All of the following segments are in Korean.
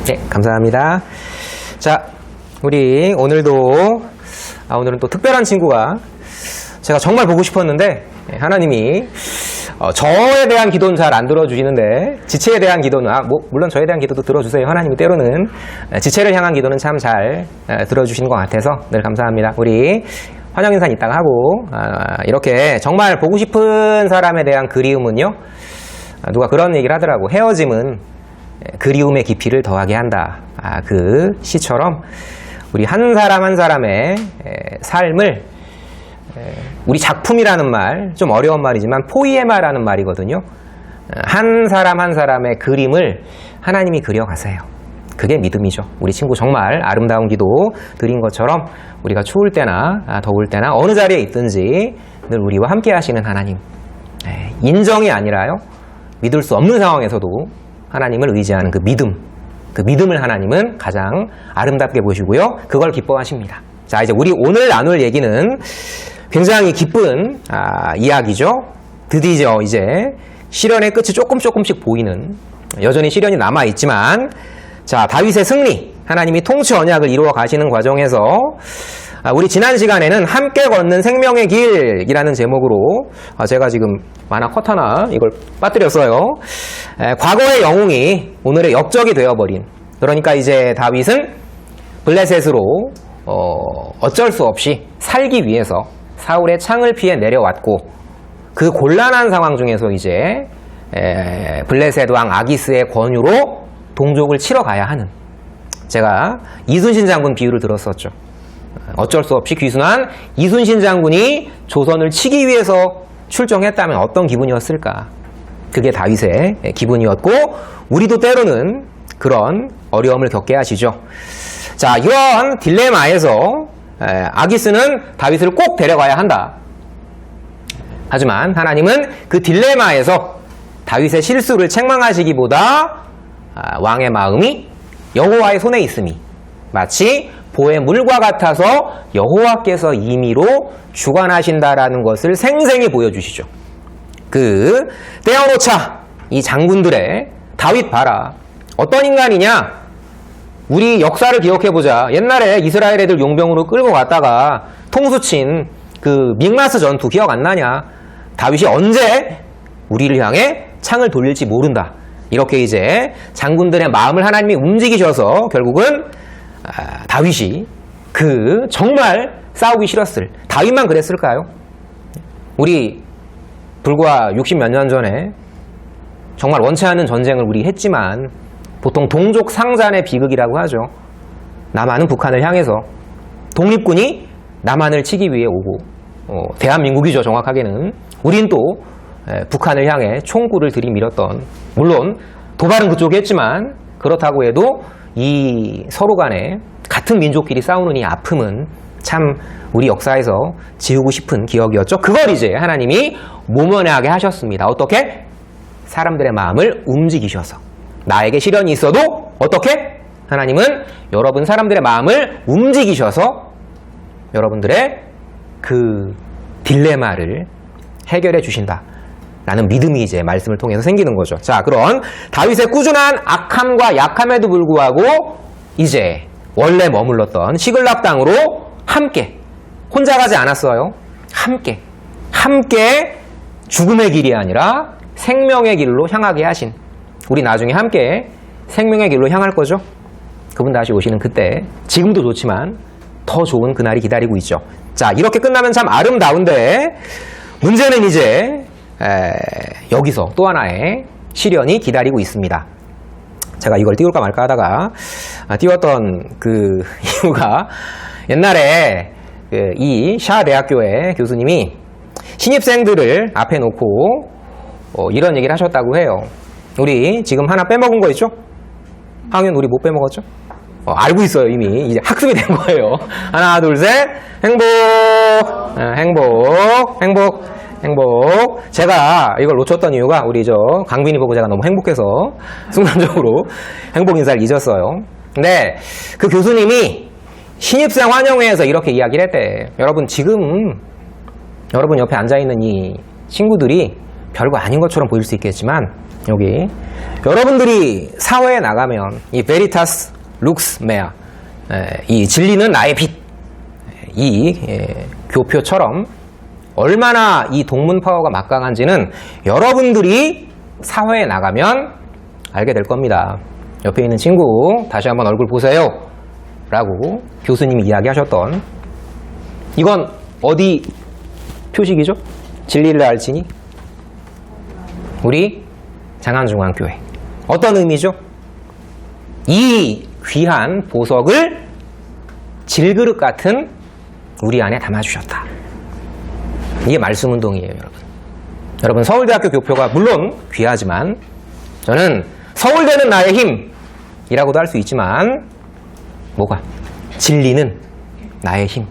네, 감사합니다. 자, 우리 오늘은 또 특별한 친구가 제가 정말 보고 싶었는데 하나님이 저에 대한 기도는 잘 안 들어주시는데 지체에 대한 기도는 물론 저에 대한 기도도 들어주세요. 하나님이 때로는 지체를 향한 기도는 참 잘 들어주시는 것 같아서 늘 감사합니다. 우리 환영 인사 이따가 하고 이렇게 정말 보고 싶은 사람에 대한 그리움은요, 누가 그런 얘기를 하더라고. 헤어짐은 그리움의 깊이를 더하게 한다. 그 시처럼 우리 한 사람 한 사람의 삶을, 우리 작품이라는 말, 좀 어려운 말이지만 포이에마라는 말이거든요. 한 사람 한 사람의 그림을 하나님이 그려가세요. 그게 믿음이죠. 우리 친구 정말 아름다운 기도 드린 것처럼 우리가 추울 때나 더울 때나 어느 자리에 있든지 늘 우리와 함께 하시는 하나님, 인정이 아니라요, 믿을 수 없는 상황에서도 하나님을 의지하는 그 믿음을 하나님은 가장 아름답게 보시고요, 그걸 기뻐하십니다. 자, 이제 우리 오늘 나눌 얘기는 굉장히 기쁜 이야기죠. 드디어 이제 시련의 끝이 조금씩 보이는, 여전히 시련이 남아있지만, 자, 다윗의 승리, 하나님이 통치 언약을 이루어 가시는 과정에서 우리 지난 시간에는 함께 걷는 생명의 길이라는 제목으로 제가 지금 만화 컷 하나 이걸 빠뜨렸어요. 과거의 영웅이 오늘의 역적이 되어버린, 그러니까 이제 다윗은 블레셋으로 어쩔 수 없이 살기 위해서 사울의 창을 피해 내려왔고, 그 곤란한 상황 중에서 이제 블레셋 왕 아기스의 권유로 동족을 치러 가야 하는, 제가 이순신 장군 비유를 들었었죠. 어쩔 수 없이 귀순한 이순신 장군이 조선을 치기 위해서 출정했다면 어떤 기분이었을까? 그게 다윗의 기분이었고, 우리도 때로는 그런 어려움을 겪게 하시죠. 자, 이런 딜레마에서 아기스는 다윗을 꼭 데려가야 한다. 하지만 하나님은 그 딜레마에서 다윗의 실수를 책망하시기보다 왕의 마음이 여호와의 손에 있음이 마치 보의 물과 같아서 여호와께서 임의로 주관하신다라는 것을 생생히 보여주시죠. 그 떼어놓자, 이 장군들의 다윗 봐라, 어떤 인간이냐? 우리 역사를 기억해보자. 옛날에 이스라엘 애들 용병으로 끌고 갔다가 통수친 그 믹마스 전투 기억 안 나냐? 다윗이 언제 우리를 향해 창을 돌릴지 모른다. 이렇게 이제 장군들의 마음을 하나님이 움직이셔서 결국은 다윗이 그 정말 싸우기 싫었을, 다윗만 그랬을까요? 우리 불과 60몇 년 전에 정말 원치 않는 전쟁을 우리 했지만 보통 동족 상잔의 비극이라고 하죠. 남한은 북한을 향해서, 독립군이 남한을 치기 위해 오고, 대한민국이죠 정확하게는. 우린 또 북한을 향해 총구를 들이밀었던, 물론 도발은 그쪽이 했지만 그렇다고 해도 이 서로 간에 같은 민족끼리 싸우는 이 아픔은 참 우리 역사에서 지우고 싶은 기억이었죠. 그걸 이제 하나님이 모면하게 하셨습니다. 어떻게? 사람들의 마음을 움직이셔서. 나에게 시련이 있어도 어떻게? 하나님은 여러분 사람들의 마음을 움직이셔서 여러분들의 그 딜레마를 해결해 주신다 라는 믿음이 이제 말씀을 통해서 생기는 거죠. 자, 그런 다윗의 꾸준한 악함과 약함에도 불구하고 이제 원래 머물렀던 시글락 땅으로 함께, 혼자 가지 않았어요. 함께 죽음의 길이 아니라 생명의 길로 향하게 하신, 우리 나중에 함께 생명의 길로 향할 거죠. 그분 다시 오시는 그때, 지금도 좋지만 더 좋은 그날이 기다리고 있죠. 자, 이렇게 끝나면 참 아름다운데 문제는 이제 여기서 또 하나의 시련이 기다리고 있습니다. 제가 이걸 띄울까 말까 하다가 띄웠던 그 이유가, 옛날에 이 샤 대학교의 교수님이 신입생들을 앞에 놓고 이런 얘기를 하셨다고 해요. 우리 지금 하나 빼먹은 거 있죠? 학연 우리 못 빼먹었죠? 알고 있어요. 이미 이제 학습이 된 거예요. 하나 둘 셋, 행복. 제가 이걸 놓쳤던 이유가 우리 강빈이 보고 제가 너무 행복해서 순간적으로 행복 인사를 잊었어요. 근데 그 교수님이 신입생 환영회에서 이렇게 이야기를 했대. 여러분, 지금 여러분 옆에 앉아있는 이 친구들이 별거 아닌 것처럼 보일 수 있겠지만 여기 여러분들이 사회에 나가면 이 베리타스 룩스 메아, 이 진리는 나의 빛, 이 교표처럼 얼마나 이 동문 파워가 막강한지는 여러분들이 사회에 나가면 알게 될 겁니다. 옆에 있는 친구 다시 한번 얼굴 보세요 라고 교수님이 이야기하셨던, 이건 어디 표식이죠? 진리를 알지니? 우리 장안중앙교회. 어떤 의미죠? 이 귀한 보석을 질그릇 같은 우리 안에 담아주셨다. 이게 말씀운동이에요, 여러분. 여러분, 서울대학교 교표가 물론 귀하지만 저는 서울대는 나의 힘이라고도 할 수 있지만 뭐가? 진리는 나의 힘,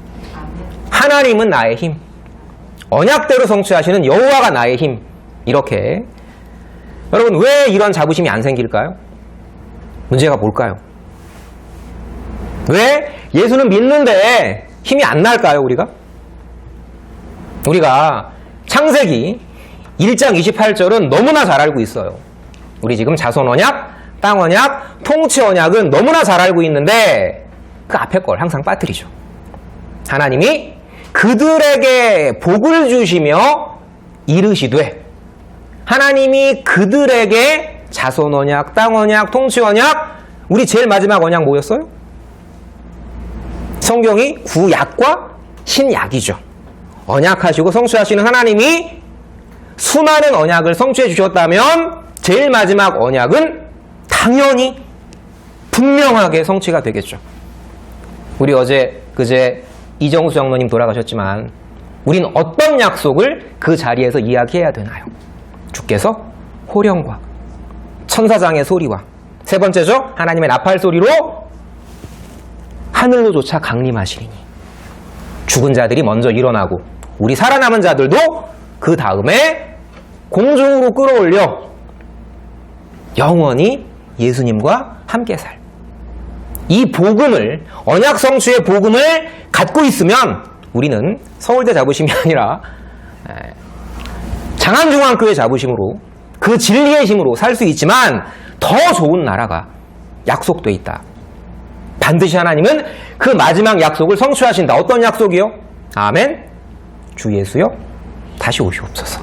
하나님은 나의 힘, 언약대로 성취하시는 여호와가 나의 힘. 이렇게 여러분, 왜 이런 자부심이 안 생길까요? 문제가 뭘까요? 왜 예수는 믿는데 힘이 안 날까요, 우리가? 우리가 창세기 1장 28절은 너무나 잘 알고 있어요. 우리 지금 자손 언약, 땅 언약, 통치 언약은 너무나 잘 알고 있는데 그 앞에 걸 항상 빠뜨리죠. 하나님이 그들에게 복을 주시며 이르시되, 하나님이 그들에게 자손 언약, 땅 언약, 통치 언약, 우리 제일 마지막 언약 뭐였어요? 성경이 구약과 신약이죠. 언약하시고 성취하시는 하나님이 수많은 언약을 성취해 주셨다면 제일 마지막 언약은 당연히 분명하게 성취가 되겠죠. 우리 어제 그제 이정수 장로님 돌아가셨지만 우린 어떤 약속을 그 자리에서 이야기해야 되나요? 주께서 호령과 천사장의 소리와, 세 번째죠, 하나님의 나팔 소리로 하늘로조차 강림하시리니, 죽은 자들이 먼저 일어나고 우리 살아남은 자들도 그 다음에 공중으로 끌어올려 영원히 예수님과 함께 살, 이 복음을, 언약 성취의 복음을 갖고 있으면 우리는 서울대 자부심이 아니라 장안중앙교회 자부심으로, 그 진리의 힘으로 살 수 있지만 더 좋은 나라가 약속돼 있다. 반드시 하나님은 그 마지막 약속을 성취하신다. 어떤 약속이요? 아멘. 주 예수여 다시 오시옵소서.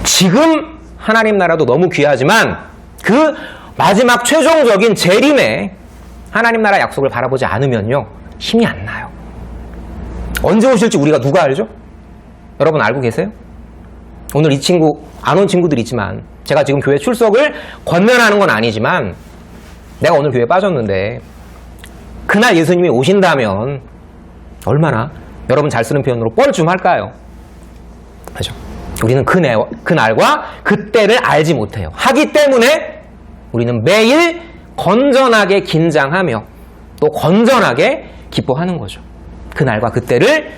지금 하나님 나라도 너무 귀하지만 그 마지막 최종적인 재림에 하나님 나라 약속을 바라보지 않으면요, 힘이 안 나요. 언제 오실지 우리가 누가 알죠? 여러분 알고 계세요? 오늘 이 친구, 안 온 친구들 있지만 제가 지금 교회 출석을 권면하는 건 아니지만 내가 오늘 교회에 빠졌는데 그날 예수님이 오신다면 얼마나, 여러분 잘 쓰는 표현으로 뻘쭘할까요? 그죠? 우리는 그날과 그때를 알지 못해요. 하기 때문에 우리는 매일 건전하게 긴장하며 또 건전하게 기뻐하는 거죠. 그날과 그때를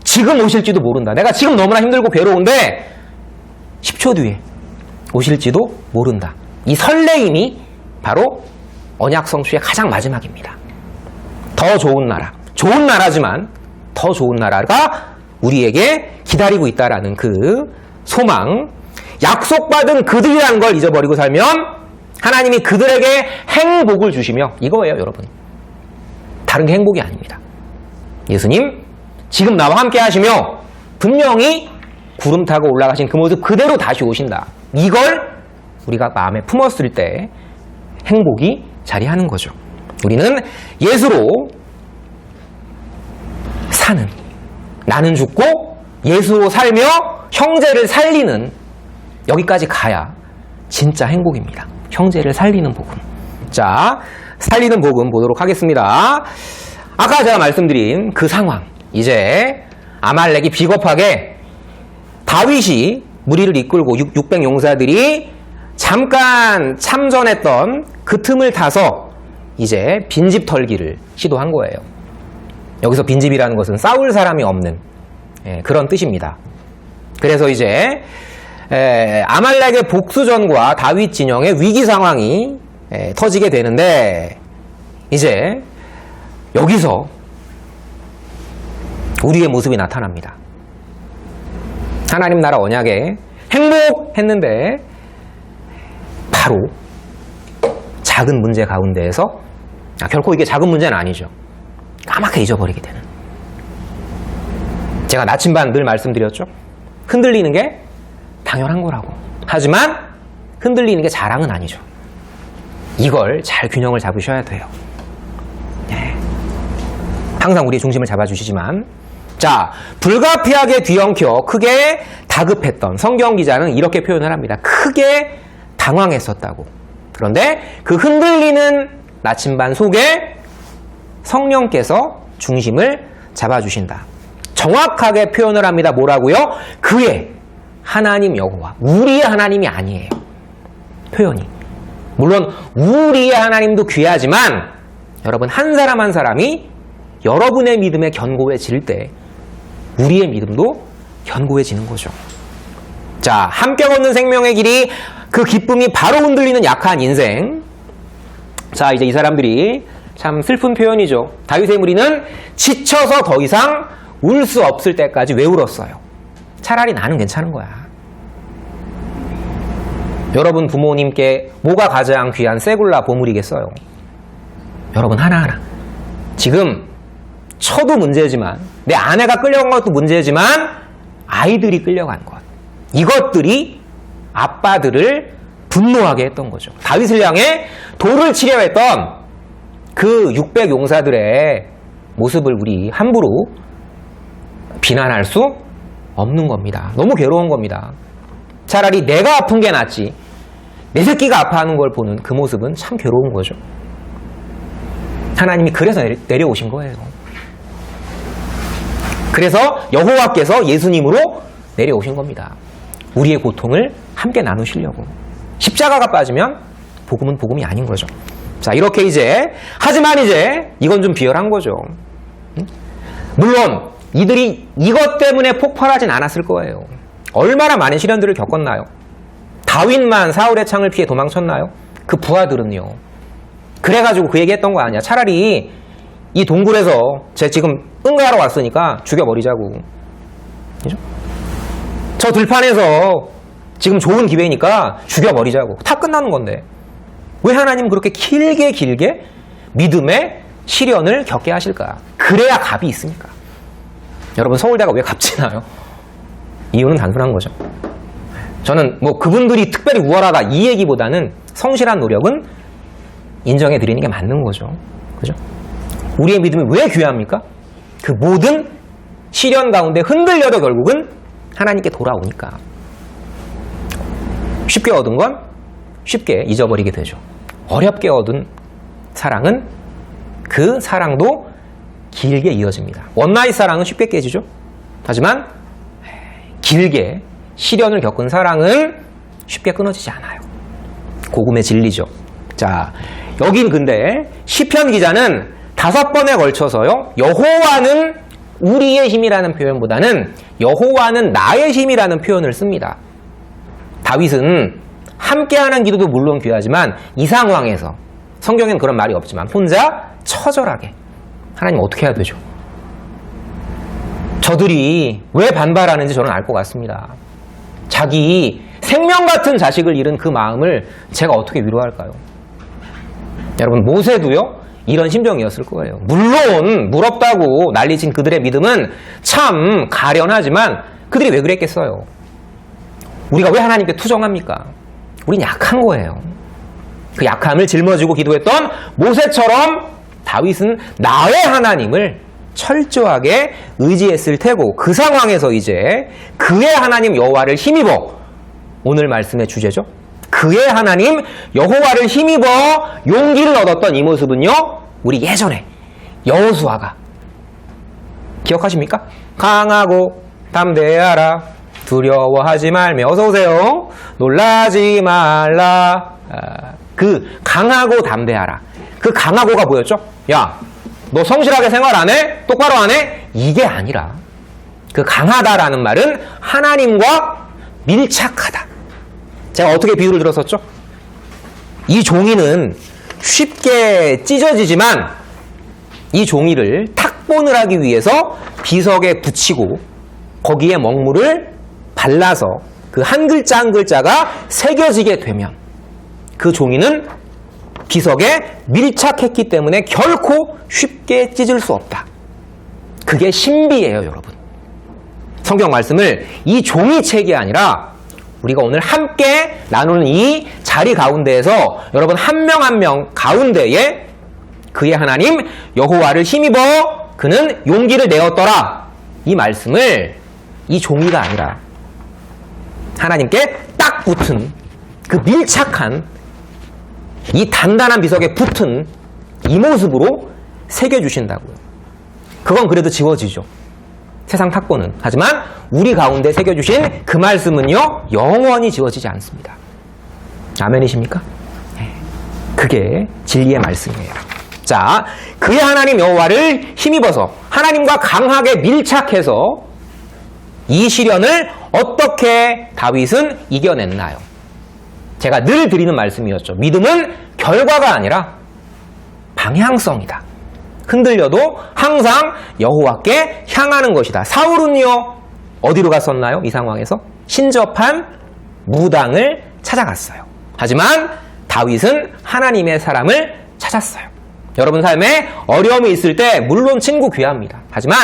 지금 오실지도 모른다. 내가 지금 너무나 힘들고 괴로운데 10초 뒤에 오실지도 모른다. 이 설레임이 바로 언약 성취의 가장 마지막입니다. 더 좋은 나라, 좋은 나라지만 더 좋은 나라가 우리에게 기다리고 있다라는 그 소망, 약속받은 그들이라는 걸 잊어버리고 살면 하나님이 그들에게 행복을 주시며, 이거예요 여러분. 다른 게 행복이 아닙니다. 예수님 지금 나와 함께 하시며 분명히 구름 타고 올라가신 그 모습 그대로 다시 오신다. 이걸 우리가 마음에 품었을 때 행복이 자리하는 거죠. 우리는 예수로 사는, 나는 죽고 예수로 살며 형제를 살리는, 여기까지 가야 진짜 행복입니다. 형제를 살리는 복음. 자, 살리는 복음 보도록 하겠습니다. 아까 제가 말씀드린 그 상황, 이제 아말렉이 비겁하게 다윗이 무리를 이끌고 600 용사들이 잠깐 참전했던 그 틈을 타서 이제 빈집 털기를 시도한 거예요. 여기서 빈집이라는 것은 싸울 사람이 없는 그런 뜻입니다. 그래서 이제 아말렉의 복수전과 다윗 진영의 위기 상황이 터지게 되는데, 이제 여기서 우리의 모습이 나타납니다. 하나님 나라 언약의 행복했는데 바로 작은 문제 가운데에서 결코 이게 작은 문제는 아니죠. 까맣게 잊어버리게 되는. 제가 나침반 늘 말씀드렸죠. 흔들리는 게 당연한 거라고. 하지만 흔들리는 게 자랑은 아니죠. 이걸 잘 균형을 잡으셔야 돼요. 네. 항상 우리의 중심을 잡아주시지만, 자, 불가피하게 뒤엉켜 크게 다급했던 성경 기자는 이렇게 표현을 합니다. 크게 당황했었다고. 그런데 그 흔들리는 나침반 속에 성령께서 중심을 잡아주신다. 정확하게 표현을 합니다. 뭐라고요? 그의 하나님 여호와, 우리의 하나님이 아니에요. 표현이. 물론 우리의 하나님도 귀하지만 여러분 한 사람 한 사람이 여러분의 믿음에 견고해질 때 우리의 믿음도 견고해지는 거죠. 자, 함께 걷는 생명의 길이, 그 기쁨이 바로 흔들리는 약한 인생. 자, 이제 이 사람들이 참 슬픈 표현이죠. 다윗의 무리는 지쳐서 더 이상 울 수 없을 때까지 왜 울었어요? 차라리 나는 괜찮은 거야. 여러분 부모님께 뭐가 가장 귀한 세굴라 보물이겠어요? 여러분 하나하나. 지금 처도 문제지만, 내 아내가 끌려간 것도 문제지만 아이들이 끌려간 것, 이것들이 아빠들을 분노하게 했던 거죠. 다윗을 향해 돌을 치려 했던 그 600 용사들의 모습을 우리 함부로 비난할 수 없는 겁니다. 너무 괴로운 겁니다. 차라리 내가 아픈 게 낫지, 내 새끼가 아파하는 걸 보는 그 모습은 참 괴로운 거죠. 하나님이 그래서 내려오신 거예요. 그래서 여호와께서 예수님으로 내려오신 겁니다. 우리의 고통을 함께 나누시려고. 십자가가 빠지면 복음은 복음이 아닌 거죠. 자, 이렇게 이제, 하지만 이제 이건 좀 비열한 거죠. 물론 이들이 이것 때문에 폭발하진 않았을 거예요. 얼마나 많은 시련들을 겪었나요? 다윗만 사울의 창을 피해 도망쳤나요? 그 부하들은요. 그래가지고 그 얘기했던 거 아니야. 차라리 이 동굴에서 쟤 지금 응가하러 왔으니까 죽여버리자고. 그죠? 저 들판에서 지금 좋은 기회니까 죽여버리자고. 다 끝나는 건데. 왜 하나님 그렇게 길게 믿음의 시련을 겪게 하실까? 그래야 값이 있으니까. 여러분 서울대가 왜 값지나요? 이유는 단순한 거죠. 저는 뭐 그분들이 특별히 우월하다 이 얘기보다는 성실한 노력은 인정해 드리는 게 맞는 거죠. 그죠? 우리의 믿음이 왜 귀합니까? 그 모든 시련 가운데 흔들려도 결국은 하나님께 돌아오니까. 쉽게 얻은 건 쉽게 잊어버리게 되죠. 어렵게 얻은 사랑은 그 사랑도 길게 이어집니다. 원나잇 사랑은 쉽게 깨지죠. 하지만 길게 시련을 겪은 사랑은 쉽게 끊어지지 않아요. 복음의 진리죠. 자, 여긴 근데 시편 기자는 5번에 걸쳐서요, 여호와는 우리의 힘이라는 표현보다는 여호와는 나의 힘이라는 표현을 씁니다. 다윗은 함께하는 기도도 물론 귀하지만 이 상황에서, 성경에는 그런 말이 없지만 혼자 처절하게 하나님 어떻게 해야 되죠? 저들이 왜 반발하는지 저는 알 것 같습니다. 자기 생명 같은 자식을 잃은 그 마음을 제가 어떻게 위로할까요? 여러분 모세도요 이런 심정이었을 거예요. 물론 무럽다고 난리친 그들의 믿음은 참 가련하지만 그들이 왜 그랬겠어요? 우리가 왜 하나님께 투정합니까? 우린 약한 거예요. 그 약함을 짊어지고 기도했던 모세처럼 다윗은 나의 하나님을 철저하게 의지했을 테고, 그 상황에서 이제 그의 하나님 여호와를 힘입어, 오늘 말씀의 주제죠. 그의 하나님 여호와를 힘입어 용기를 얻었던 이 모습은요, 우리 예전에 여호수아가 기억하십니까? 강하고 담대하라, 두려워하지 말며, 어서오세요, 놀라지 말라. 그 강하고 담대하라, 그 강하고가 뭐였죠? 야, 너 성실하게 생활 안 해? 똑바로 안 해? 이게 아니라, 그 강하다라는 말은 하나님과 밀착하다. 제가 어떻게 비유를 들었었죠? 이 종이는 쉽게 찢어지지만 이 종이를 탁본을 하기 위해서 비석에 붙이고 거기에 먹물을 발라서 그 한 글자 한 글자가 새겨지게 되면 그 종이는 비석에 밀착했기 때문에 결코 쉽게 찢을 수 없다. 그게 신비예요, 여러분. 성경 말씀을 이 종이책이 아니라 우리가 오늘 함께 나누는 이 자리 가운데에서 여러분 한 명 한 명 가운데에 그의 하나님 여호와를 힘입어 그는 용기를 내었더라. 이 말씀을 이 종이가 아니라 하나님께 딱 붙은 그 밀착한 이 단단한 비석에 붙은 이 모습으로 새겨주신다고요. 그건 그래도 지워지죠. 세상 탁보는. 하지만 우리 가운데 새겨주신 그 말씀은요, 영원히 지워지지 않습니다. 아멘이십니까? 네. 그게 진리의 말씀이에요. 자, 그의 하나님 여호와를 힘입어서 하나님과 강하게 밀착해서 이 시련을 어떻게 다윗은 이겨냈나요? 제가 늘 드리는 말씀이었죠. 믿음은 결과가 아니라 방향성이다. 흔들려도 항상 여호와께 향하는 것이다. 사울은요, 어디로 갔었나요? 이 상황에서 신접한 무당을 찾아갔어요. 하지만 다윗은 하나님의 사람을 찾았어요. 여러분 삶에 어려움이 있을 때 물론 친구 귀합니다. 하지만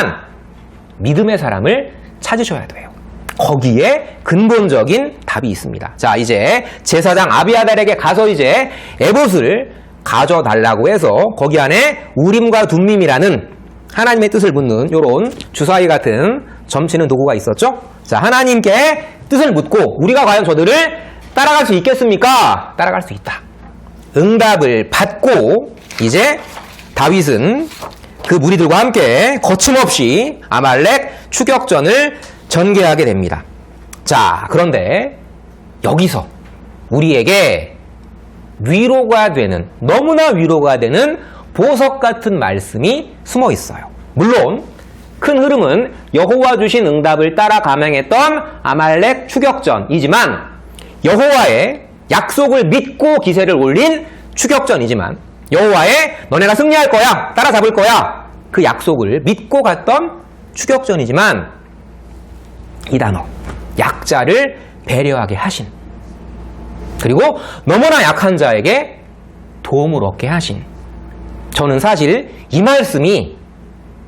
믿음의 사람을 찾으셔야 돼요. 거기에 근본적인 답이 있습니다. 자, 이제 제사장 아비아달에게 가서 이제 에봇을 가져달라고 해서 거기 안에 우림과 둠밈이라는 하나님의 뜻을 묻는 이런 주사위 같은 점치는 도구가 있었죠. 자, 하나님께 뜻을 묻고 우리가 과연 저들을 따라갈 수 있겠습니까? 따라갈 수 있다. 응답을 받고 이제 다윗은 그 무리들과 함께 거침없이 아말렉 추격전을 전개하게 됩니다. 자, 그런데 여기서 우리에게 위로가 되는, 너무나 위로가 되는 보석 같은 말씀이 숨어 있어요. 물론 큰 흐름은 여호와 주신 응답을 따라 감행했던 아말렉 추격전이지만, 여호와의 약속을 믿고 기세를 올린 추격전이지만, 여호와의 너네가 승리할 거야, 따라잡을 거야, 그 약속을 믿고 갔던 추격전이지만, 이 단어, 약자를 배려하게 하신, 그리고 너무나 약한 자에게 도움을 얻게 하신, 저는 사실 이 말씀이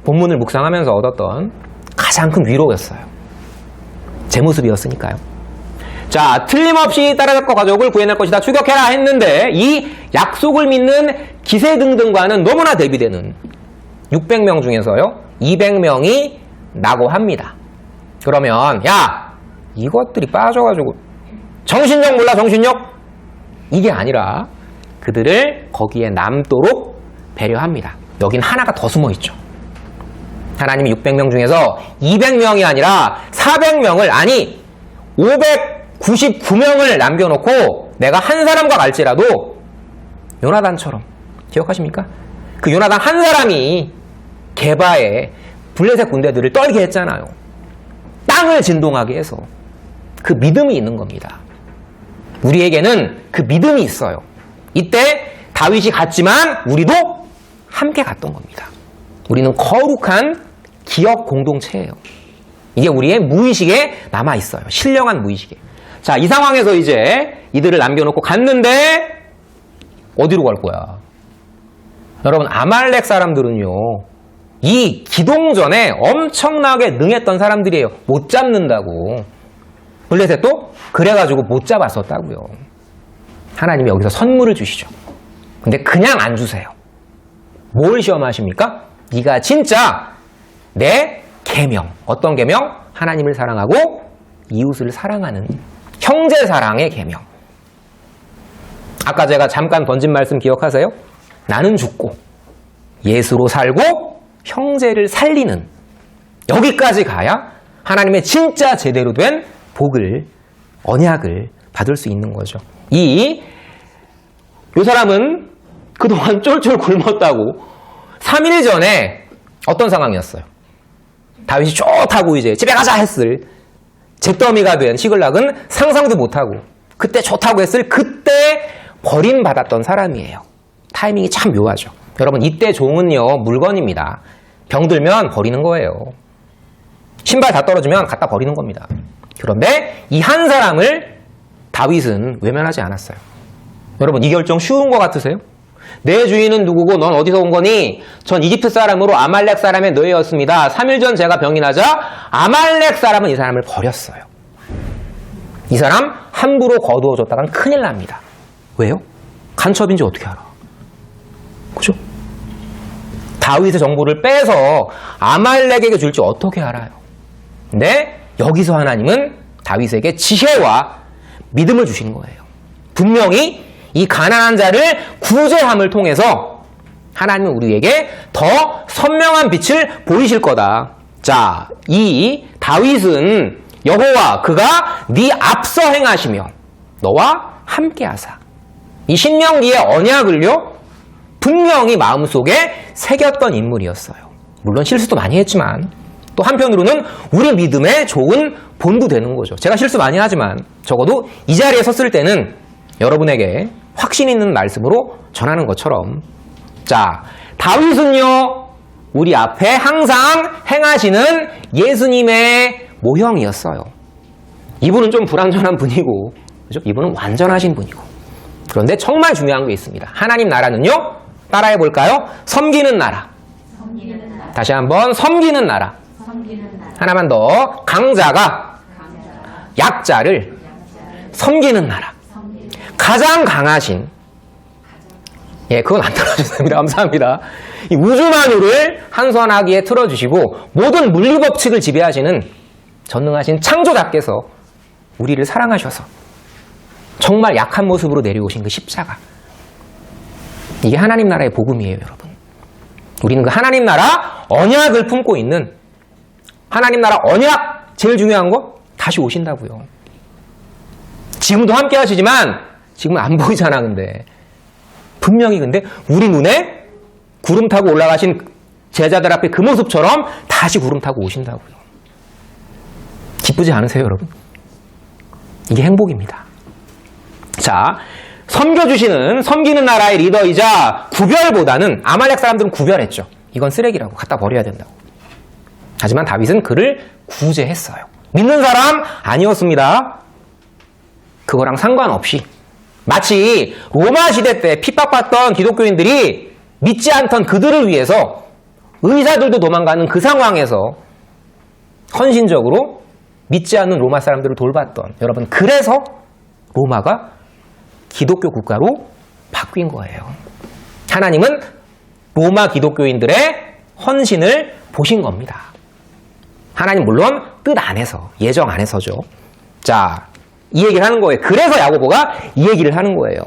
본문을 묵상하면서 얻었던 가장 큰 위로였어요. 제 모습이었으니까요. 자, 틀림없이 따라잡고 가족을 구해낼 것이다, 추격해라 했는데 이 약속을 믿는 기세등등과는 너무나 대비되는 600명 중에서요 200명이 낙오합니다. 그러면 야, 이것들이 빠져가지고 정신력 몰라, 정신력? 이게 아니라 그들을 거기에 남도록 배려합니다. 여긴 하나가 더 숨어있죠. 하나님이 600명 중에서 200명이 아니라 400명을, 아니 599명을 남겨놓고 내가 한 사람과 갈지라도, 요나단처럼, 기억하십니까? 그 요나단 한 사람이 게바의 블레셋 군대들을 떨게 했잖아요. 땅을 진동하게 해서. 그 믿음이 있는 겁니다. 우리에게는 그 믿음이 있어요. 이때 다윗이 갔지만 우리도 함께 갔던 겁니다. 우리는 거룩한 기억 공동체예요. 이게 우리의 무의식에 남아있어요. 신령한 무의식에. 자, 이 상황에서 이제 이들을 남겨놓고 갔는데 어디로 갈 거야? 여러분, 아말렉 사람들은요, 이 기동전에 엄청나게 능했던 사람들이에요. 못 잡는다고. 블레셋도 그래가지고 못 잡았었다고요. 하나님이 여기서 선물을 주시죠. 근데 그냥 안 주세요. 뭘 시험하십니까? 네가 진짜 내 계명, 어떤 계명? 하나님을 사랑하고 이웃을 사랑하는 형제 사랑의 계명. 아까 제가 잠깐 던진 말씀 기억하세요? 나는 죽고 예수로 살고 형제를 살리는, 여기까지 가야 하나님의 진짜 제대로 된 복을, 언약을 받을 수 있는 거죠. 이 사람은 그동안 쫄쫄 굶었다고 3일 전에 어떤 상황이었어요? 다윗이 좋다고 이제 집에 가자 했을 잿더미가 된 시글락은 상상도 못하고, 그때 좋다고 했을 그때 버림받았던 사람이에요. 타이밍이 참 묘하죠. 여러분, 이때 종은요 물건입니다. 병들면 버리는 거예요. 신발 다 떨어지면 갖다 버리는 겁니다. 그런데 이 한 사람을 다윗은 외면하지 않았어요. 여러분, 이 결정 쉬운 것 같으세요? 내 주인은 누구고 넌 어디서 온 거니? 전 이집트 사람으로 아말렉 사람의 노예였습니다. 3일 전 제가 병이 나자 아말렉 사람은 이 사람을 버렸어요. 이 사람 함부로 거두어줬다간 큰일 납니다. 왜요? 간첩인지 어떻게 알아? 그죠? 다윗의 정보를 빼서 아말렉에게 줄지 어떻게 알아요? 근데 여기서 하나님은 다윗에게 지혜와 믿음을 주시는 거예요. 분명히 이 가난한 자를 구제함을 통해서 하나님은 우리에게 더 선명한 빛을 보이실 거다. 자, 이 다윗은 여호와 그가 네 앞서 행하시며 너와 함께하사 이 신명기의 언약을요 분명히 마음속에 새겼던 인물이었어요. 물론 실수도 많이 했지만 또 한편으로는 우리 믿음에 좋은 본도 되는 거죠. 제가 실수 많이 하지만 적어도 이 자리에 섰을 때는 여러분에게 확신 있는 말씀으로 전하는 것처럼, 자, 다윗은요 우리 앞에 항상 행하시는 예수님의 모형이었어요. 이분은 좀 불완전한 분이고, 그죠? 이분은 완전하신 분이고. 그런데 정말 중요한 게 있습니다. 하나님 나라는요, 따라해 볼까요? 섬기는 나라. 다시 한번, 섬기는 나라. 하나만 더, 강자가 약자를 섬기는 나라. 가장 강하신, 예, 그건 안 틀어주십니다. 감사합니다. 이 우주만유를 한선하기에 틀어주시고 모든 물리법칙을 지배하시는 전능하신 창조자께서 우리를 사랑하셔서 정말 약한 모습으로 내려오신 그 십자가, 이게 하나님 나라의 복음이에요, 여러분. 우리는 그 하나님 나라 언약을 품고 있는, 하나님 나라 언약, 제일 중요한 거 다시 오신다고요. 지금도 함께 하시지만 지금은 안 보이잖아. 근데 분명히, 근데 우리 눈에 구름 타고 올라가신 제자들 앞에 그 모습처럼 다시 구름 타고 오신다고요. 기쁘지 않으세요, 여러분? 이게 행복입니다. 자, 섬겨주시는, 섬기는 나라의 리더이자 구별보다는, 아말렉 사람들은 구별했죠. 이건 쓰레기라고, 갖다 버려야 된다고. 하지만 다윗은 그를 구제했어요. 믿는 사람 아니었습니다. 그거랑 상관없이 마치 로마 시대 때 핍박받던 기독교인들이 믿지 않던 그들을 위해서 의사들도 도망가는 그 상황에서 헌신적으로 믿지 않는 로마 사람들을 돌봤던, 여러분, 그래서 로마가 기독교 국가로 바뀐 거예요. 하나님은 로마 기독교인들의 헌신을 보신 겁니다. 하나님 물론 뜻 안에서, 예정 안에서죠. 자, 이 얘기를 하는 거예요. 그래서 야고보가 이 얘기를 하는 거예요.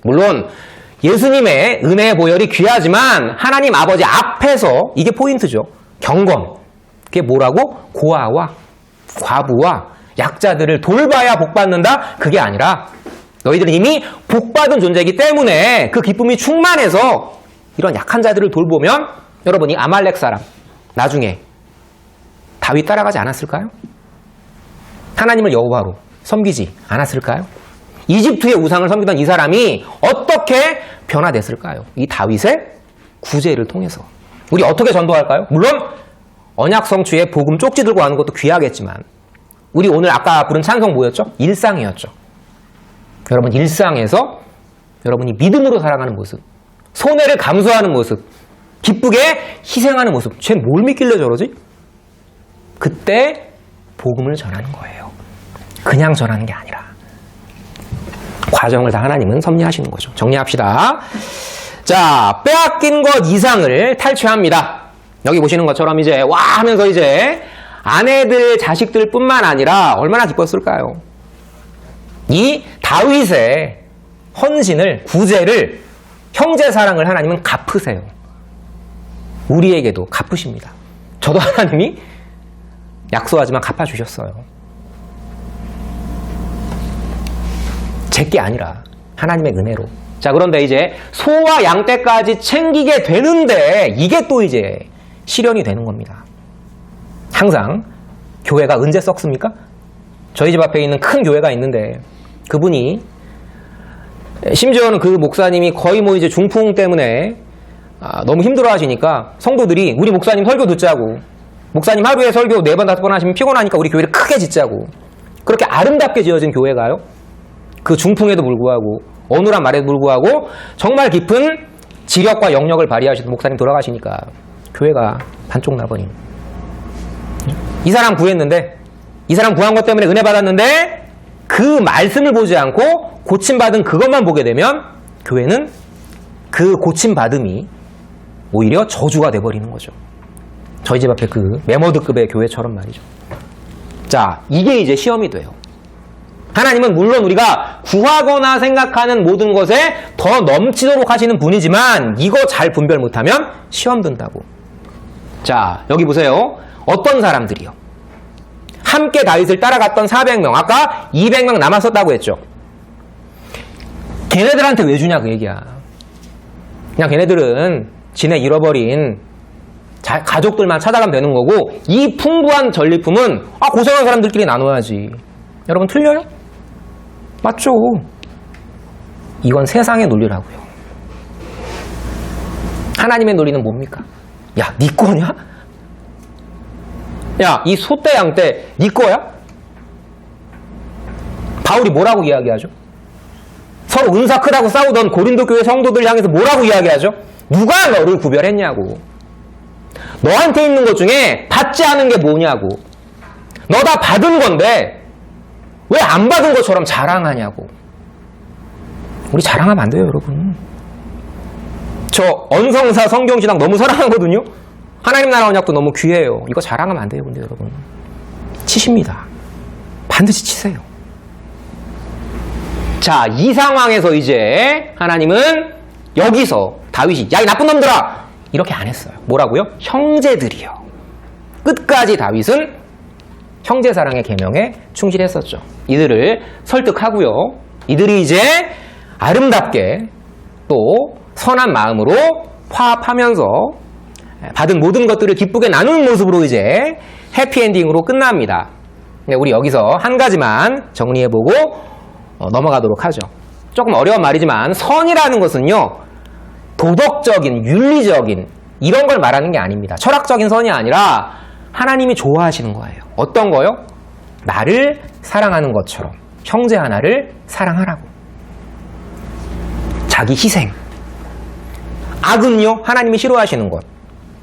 물론 예수님의 은혜의 보혈이 귀하지만 하나님 아버지 앞에서, 이게 포인트죠. 경건. 그게 뭐라고? 고아와 과부와 약자들을 돌봐야 복받는다? 그게 아니라 너희들은 이미 복받은 존재이기 때문에 그 기쁨이 충만해서 이런 약한 자들을 돌보면, 여러분이 아말렉 사람 나중에 다윗 따라가지 않았을까요? 하나님을 여호와로 섬기지 않았을까요? 이집트의 우상을 섬기던 이 사람이 어떻게 변화됐을까요? 이 다윗의 구제를 통해서. 우리 어떻게 전도할까요? 물론 언약 성취에 복음 쪽지 들고 가는 것도 귀하겠지만, 우리 오늘 아까 부른 찬송 뭐였죠? 일상이었죠. 여러분, 일상에서 여러분이 믿음으로 살아가는 모습, 손해를 감수하는 모습, 기쁘게 희생하는 모습, 쟤 뭘 믿길래 저러지? 그때 복음을 전하는 거예요. 그냥 전하는 게 아니라 과정을 다 하나님은 섭리하시는 거죠. 정리합시다. 자, 빼앗긴 것 이상을 탈취합니다. 여기 보시는 것처럼 이제 와 하면서 이제 아내들, 자식들 뿐만 아니라 얼마나 기뻤을까요? 이 다윗의 헌신을, 구제를, 형제 사랑을 하나님은 갚으세요. 우리에게도 갚으십니다. 저도 하나님이 약소하지만 갚아주셨어요. 제게 아니라 하나님의 은혜로. 자, 그런데 이제 소와 양떼까지 챙기게 되는데 이게 또 이제 시련이 되는 겁니다. 항상 교회가 언제 썩습니까? 저희 집 앞에 있는 큰 교회가 있는데 그분이, 심지어는 그 목사님이 거의 뭐 이제 중풍 때문에 너무 힘들어 하시니까 성도들이 우리 목사님 설교 듣자고, 목사님 하루에 설교 4번, 5번 하시면 피곤하니까 우리 교회를 크게 짓자고 그렇게 아름답게 지어진 교회가요? 그 중풍에도 불구하고, 어눌한 말에도 불구하고, 정말 깊은 지력과 영역을 발휘하시던 목사님 돌아가시니까, 교회가 반쪽 나버린. 이 사람 구했는데, 이 사람 구한 것 때문에 은혜 받았는데, 그 말씀을 보지 않고, 고침받은 그것만 보게 되면, 교회는 그 고침받음이 오히려 저주가 돼버리는 거죠. 저희 집 앞에 그 메머드급의 교회처럼 말이죠. 자, 이게 이제 시험이 돼요. 하나님은 물론 우리가 구하거나 생각하는 모든 것에 더 넘치도록 하시는 분이지만 이거 잘 분별 못하면 시험 든다고. 자, 여기 보세요. 어떤 사람들이요? 함께 다윗을 따라갔던 400명. 아까 200명 남았었다고 했죠. 걔네들한테 왜 주냐 그 얘기야. 그냥 걔네들은 지네 잃어버린 가족들만 찾아가면 되는 거고, 이 풍부한 전리품은 고생한 사람들끼리 나눠야지. 여러분 틀려요? 맞죠? 이건 세상의 논리라고요. 하나님의 논리는 뭡니까? 야, 네 거냐? 야, 이 소떼 양떼 네 거야? 바울이 뭐라고 이야기하죠? 서로 은사 크다고 싸우던 고린도 교회 성도들 향해서 뭐라고 이야기하죠? 누가 너를 구별했냐고. 너한테 있는 것 중에 받지 않은 게 뭐냐고. 너 다 받은 건데 왜 안 받은 것처럼 자랑하냐고. 우리 자랑하면 안 돼요, 여러분. 저 언성사 성경신학 너무 사랑하거든요. 하나님 나라 언약도 너무 귀해요. 이거 자랑하면 안 돼요, 근데 여러분. 치십니다. 반드시 치세요. 자, 이 상황에서 이제 하나님은 여기서 다윗이 야, 이 나쁜 놈들아! 이렇게 안 했어요. 뭐라고요? 형제들이요. 끝까지 다윗은 형제사랑의 계명에 충실했었죠. 이들을 설득하고요. 이들이 이제 아름답게 또 선한 마음으로 화합하면서 받은 모든 것들을 기쁘게 나누는 모습으로 이제 해피엔딩으로 끝납니다. 우리 여기서 한 가지만 정리해보고 넘어가도록 하죠. 조금 어려운 말이지만 선이라는 것은요, 도덕적인, 윤리적인 이런 걸 말하는 게 아닙니다. 철학적인 선이 아니라 하나님이 좋아하시는 거예요. 어떤 거요? 나를 사랑하는 것처럼 형제 하나를 사랑하라고. 자기 희생. 악은요, 하나님이 싫어하시는 것.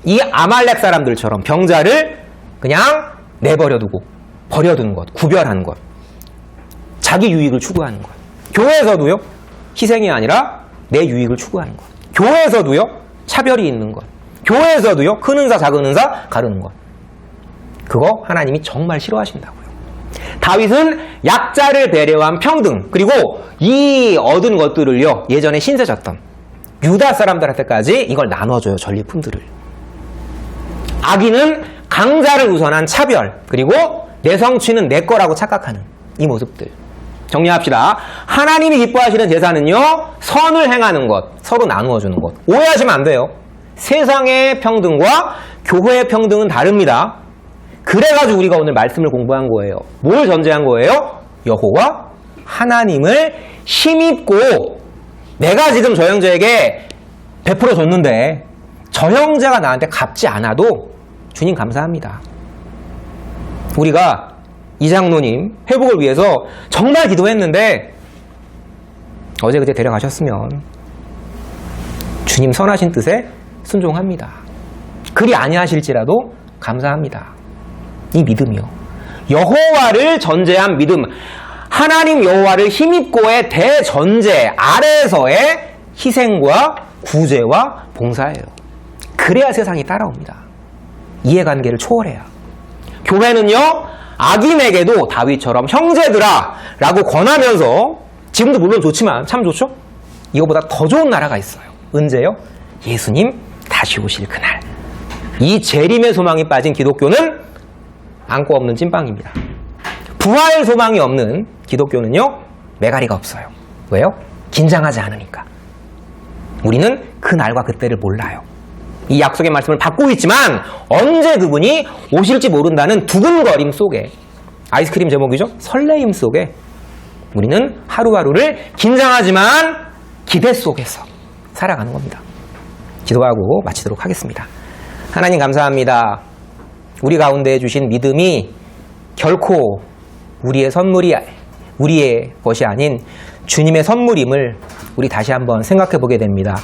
이 아말렉 사람들처럼 병자를 그냥 내버려두고 버려두는 것, 구별하는 것. 자기 유익을 추구하는 것. 교회에서도요, 희생이 아니라 내 유익을 추구하는 것. 교회에서도요, 차별이 있는 것. 교회에서도요, 큰 은사, 작은 은사 가르는 것. 그거 하나님이 정말 싫어하신다고요. 다윗은 약자를 배려한 평등, 그리고 이 얻은 것들을요, 예전에 신세졌던 유다 사람들한테까지 이걸 나눠줘요, 전리품들을. 악인은 강자를 우선한 차별, 그리고 내 성취는 내 거라고 착각하는 이 모습들. 정리합시다. 하나님이 기뻐하시는 제사는요, 선을 행하는 것, 서로 나누어주는 것. 오해하시면 안 돼요. 세상의 평등과 교회의 평등은 다릅니다. 그래가지고 우리가 오늘 말씀을 공부한 거예요. 뭘 전제한 거예요? 여호와 하나님을 힘입고, 내가 지금 저 형제에게 베풀어 줬는데 저 형제가 나한테 갚지 않아도 주님 감사합니다. 우리가 이 장로님 회복을 위해서 정말 기도했는데 어제 그제 데려가셨으면 주님 선하신 뜻에 순종합니다. 그리 아니하실지라도 감사합니다. 이 믿음이요. 여호와를 전제한 믿음, 하나님 여호와를 힘입고의 대전제 아래에서의 희생과 구제와 봉사예요. 그래야 세상이 따라옵니다. 이해관계를 초월해야. 교회는요, 악인에게도 다윗처럼 형제들아 라고 권하면서, 지금도 물론 좋지만 참 좋죠? 이거보다 더 좋은 나라가 있어요. 언제요? 예수님 다시 오실 그날. 이 재림의 소망이 빠진 기독교는 안고 없는 찐빵입니다. 부활 소망이 없는 기독교는요, 메가리가 없어요. 왜요? 긴장하지 않으니까. 우리는 그 날과 그때를 몰라요. 이 약속의 말씀을 받고 있지만 언제 그분이 오실지 모른다는 두근거림 속에, 아이스크림 제목이죠? 설레임 속에 우리는 하루하루를 긴장하지만 기대 속에서 살아가는 겁니다. 기도하고 마치도록 하겠습니다. 하나님 감사합니다. 우리 가운데 주신 믿음이 결코 우리의 선물이 우리의 것이 아닌 주님의 선물임을 우리 다시 한번 생각해 보게 됩니다.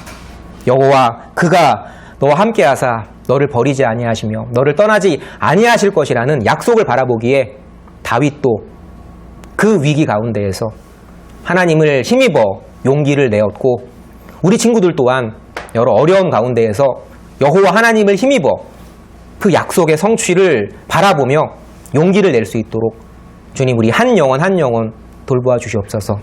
여호와 그가 너와 함께하사 너를 버리지 아니하시며 너를 떠나지 아니하실 것이라는 약속을 바라보기에 다윗도 그 위기 가운데에서 하나님을 힘입어 용기를 내었고 우리 친구들 또한 여러 어려운 가운데에서 여호와 하나님을 힘입어 그 약속의 성취를 바라보며 용기를 낼 수 있도록 주님 우리 한 영혼 한 영혼 돌보아 주시옵소서.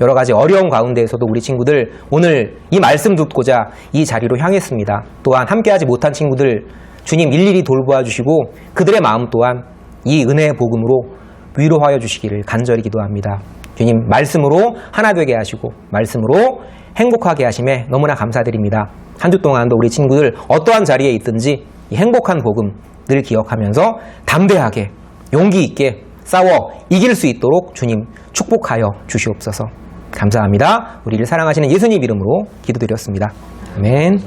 여러 가지 어려운 가운데에서도 우리 친구들 오늘 이 말씀 듣고자 이 자리로 향했습니다. 또한 함께하지 못한 친구들 주님 일일이 돌보아 주시고 그들의 마음 또한 이 은혜의 복음으로 위로하여 주시기를 간절히 기도합니다. 주님 말씀으로 하나 되게 하시고 말씀으로 행복하게 하심에 너무나 감사드립니다. 한 주 동안도 우리 친구들 어떠한 자리에 있든지 이 행복한 복음 늘 기억하면서 담대하게 용기 있게 싸워 이길 수 있도록 주님 축복하여 주시옵소서. 감사합니다. 우리를 사랑하시는 예수님 이름으로 기도드렸습니다. 아멘.